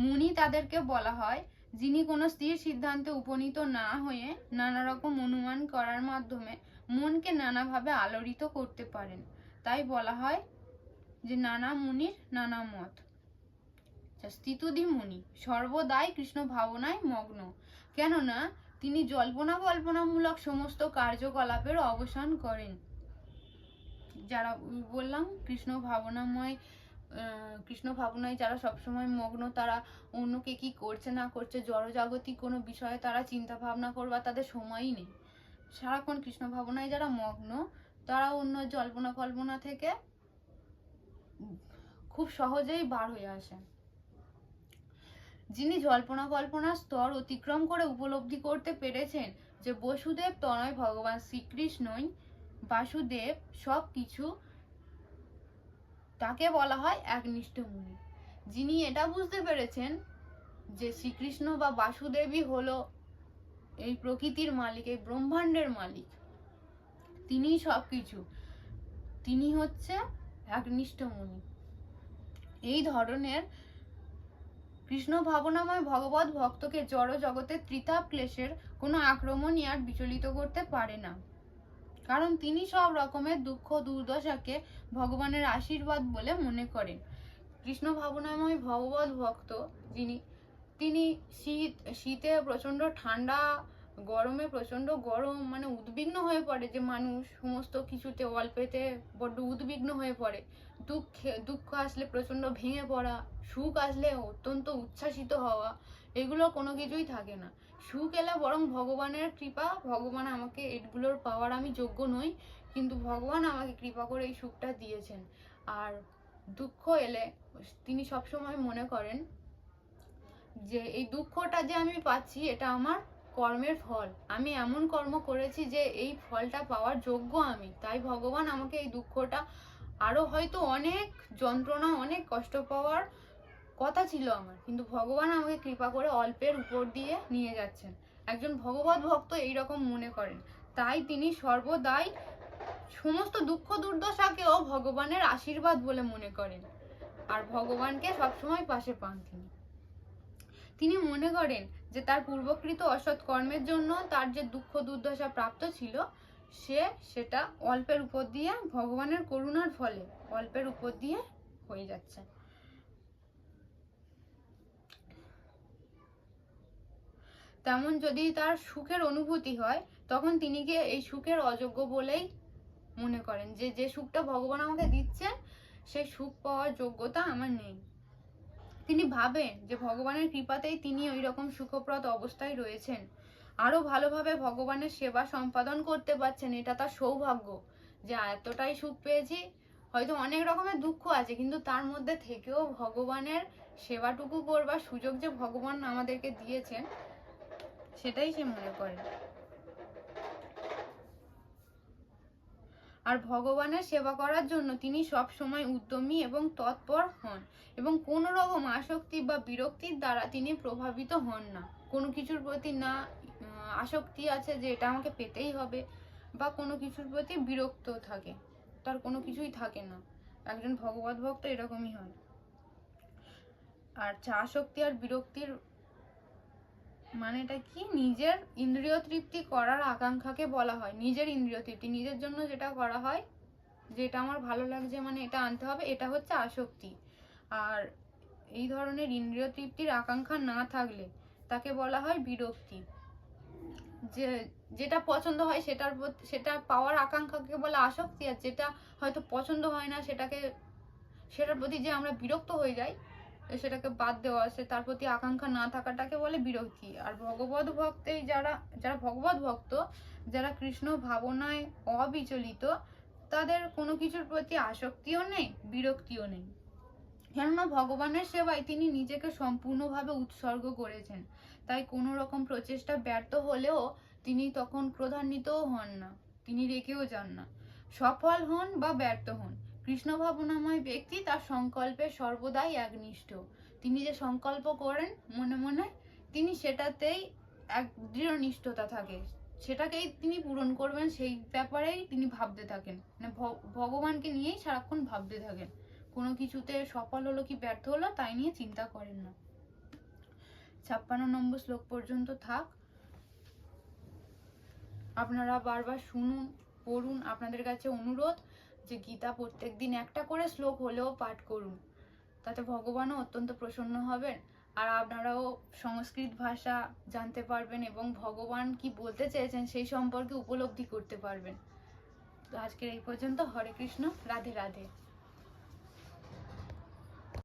মুনি তাদেরকে বলা হয় যিনি কোনো স্থির সিদ্ধান্তে উপনীত না হয়ে নানা রকম অনুমান করার মাধ্যমে মনকে নানাভাবে আলোড়িত করতে পারেন। তাই বলা হয় যে নানা মুনির নানা মত। স্থিতধী মুনি সর্বদাই কৃষ্ণ ভাবনায় মগ্ন, কেননা তিনি জল্পনা কল্পনামূলক সমস্ত কার্যকলাপের অবসান করেন। যারা বললাম কৃষ্ণ ভাবনায় যারা সবসময় মগ্ন, তারা অন্যকে কি করছে না করছে, জড়জাগতিক কোনো বিষয়ে তারা চিন্তা ভাবনা করবার তাদের সময়ই নেই। সারাক্ষণ কৃষ্ণ ভাবনায় যারা মগ্ন, তারা অন্য জল্পনা কল্পনা থেকে খুব সহজেই বার হয়ে আসে। যিনি জল্পনা কল্পনার স্তর অতিক্রম করে উপলব্ধি করতে পেরেছেন যে বসুদেব তনয় ভগবান শ্রীকৃষ্ণই বাসুদেব সব কিছু, তাকে বলা হয় একনিষ্ঠ মুনি। যিনি এটা বুঝতে পেরেছেন যে শ্রীকৃষ্ণ বা বাসুদেবই হলো এই প্রকৃতির মালিক, এই ব্রহ্মাণ্ডের মালিক, তিনিই সবকিছু, তিনি হচ্ছে একনিষ্ঠ মুনি। এই ধরনের কৃষ্ণ ভাবনাময় ভগবত ভক্তকে জড় জগতের ত্রিতাপ ক্লেশের কোনো আক্রমণই আর বিচলিত করতে পারে না, কারণ তিনি সব রকমের দুঃখ দুর্দশাকে ভগবানের আশীর্বাদ বলে মনে করেন। কৃষ্ণ ভাবনাময় ভগবত ভক্ত তিনি শীতে প্রচন্ড ঠান্ডা, গরমে প্রচন্ড গরম, মানে উদ্বিগ্ন হয়ে পড়ে, যে মানুষ সমস্ত কিছুতে অল্পেতে বড্ড উদ্বিগ্ন হয়ে পড়ে। দুঃখ আসলে প্রচন্ড ভেঙে পড়া, সুখ আসলে অত্যন্ত উচ্ছ্বাসিত হওয়া, এগুলো কোনো কিছুই থাকে না। সুখ এলে বরং ভগবানের কৃপা, ভগবান আমাকে এগুলোর পাওয়ার আমি যোগ্য নই, কিন্তু ভগবান আমাকে কৃপা করে এই সুখটা দিয়েছেন। আর দুঃখ এলে তিনি সবসময় মনে করেন যে এই দুঃখটা যে আমি পাচ্ছি এটা আমার কর্মের ফল, আমি এমন কর্ম করেছি যে এই ফলটা পাওয়ার যোগ্য আমি, তাই ভগবান আমাকে এই দুঃখটা, আরো হয়তো অনেক যন্ত্রণা অনেক কষ্ট পাওয়ার কথা ছিল আমার, কিন্তু ভগবান আমাকে কৃপা করে অল্পের উপর দিয়ে নিয়ে যাচ্ছেন। একজন ভগবত ভক্ত এইরকম মনে করেন, তাই তিনি সর্বদাই সমস্ত দুঃখ দুর্দশাকেও ভগবানের আশীর্বাদ বলে মনে করেন, আর ভগবানকে সবসময় পাশে পান। তিনি মনে করেন যে তার পূর্বকৃত অসৎ কর্মের জন্য তার যে দুঃখ দুর্দশা প্রাপ্ত ছিল, সেটা অল্পের উপর দিয়ে ভগবানের করুণার ফলে অল্পের উপর দিয়ে হয়ে যাচ্ছে। তেমন যদি তার সুখের অনুভূতি হয়, তখন তিনি এই সুখের অযোগ্য বলেই মনে করেন, যে সুখটা ভগবান আমাকে দিচ্ছেন সেই সুখ পাওয়ার যোগ্যতা আমার নেই। তিনি ভাবেন যে ভগবানের কৃপাতেই তিনি ওই রকম সুখপ্রদ অবস্থায় রয়েছেন, আরো ভালোভাবে ভগবানের সেবা সম্পাদন করতে পারছেন, এটা তার সৌভাগ্য যে এতটাই সুখ পেয়েছি। হয়তো অনেক রকমের দুঃখ আছে, কিন্তু তার মধ্যে থেকেও ভগবানের সেবাটুকু করবার সুযোগ যে ভগবান আমাদেরকে দিয়েছেন, সেটাই সে মনে করে। আর ভগবানের সেবা করার জন্য তিনি সব সময় উদ্যমী এবং তৎপর হন, এবং কোন রকম আসক্তি বা বিরক্তির দ্বারা তিনি প্রভাবিত হন না। কোনো কিছুর প্রতি না আসক্তি আছে যে এটা আমাকে পেতেই হবে, বা কোনো কিছুর প্রতি বিরক্ত থাকে, তার কোনো কিছুই থাকে না। একজন ভগবত ভক্ত এরকমই হয়। আর আসক্তি আর বিরক্তির মানেটা কি? নিজের ইন্দ্রিয় তৃপ্তি করার আকাঙ্ক্ষাকে বলা হয়। নিজের ইন্দ্রিয় তৃপ্তি, নিজের জন্য যেটা করা হয়, যেটা আমার ভালো লাগছে মানে এটা আনতে হবে, এটা হচ্ছে আসক্তি। আর এই ধরনের ইন্দ্রিয় তৃপ্তির আকাঙ্ক্ষা না থাকলে তাকে বলা হয় বিরক্তি। যেটা পছন্দ হয় সেটা পাওয়ার আকাঙ্ক্ষাকে বলে আসক্তি, আর যেটা হয়তো পছন্দ হয় না সেটার প্রতি যে আমরা বিরক্ত হয়ে যাই, সেটাকে বাদ দেওয়া, তার প্রতি আকাঙ্ক্ষা না থাকাটাকে বলে বিরক্তি। আর ভগবত ভক্তেই যারা ভগবত ভক্ত, যারা কৃষ্ণ ভাবনায় অবিচলিত, তাদের কোনো কিছুর প্রতি আসক্তিও নেই, বিরক্তিও নেই, কেননা ভগবানের সেবায় তিনি নিজেকে সম্পূর্ণভাবে উৎসর্গ করেছেন। তাই কোনো রকম প্রচেষ্টা ব্যর্থ হলেও তিনি তখন ক্রোধান্বিতও হন না, তিনি রেখেও যান না। সফল হন বা ব্যর্থ হন, কৃষ্ণ ভাবনাময় ব্যক্তি তার সংকল্পে সর্বদাই একনিষ্ঠ। তিনি যে সংকল্প করেন মনে মনে, তিনি সেটাতেই এক দৃঢ় নিষ্ঠতা থাকে, সেটাকেই তিনি পূরণ করবেন, সেই ব্যাপারেই তিনি ভাবতে থাকেন, মানে ভগবানকে নিয়েই সারাক্ষণ ভাবতে থাকেন। কোনো কিছুতে সফল হলো কি ব্যর্থ হলো তাই নিয়ে চিন্তা করেন না। 56 নম্বর শ্লোক পর্যন্ত থাক। আপনারা বারবার শুনুন, পড়ুন। আপনাদের কাছে অনুরোধ যে গীতা প্রত্যেকদিন একটা করে শ্লোক হলেও পাঠ করুন, তাতে ভগবানও অত্যন্ত প্রসন্ন হবেন। আর আপনারাও সংস্কৃত ভাষা জানতে পারবেন এবং ভগবান কি বলতে চেয়েছেন সেই সম্পর্কে উপলব্ধি করতে পারবেন। তো আজকের এই পর্যন্ত। হরে কৃষ্ণ, রাধে রাধে।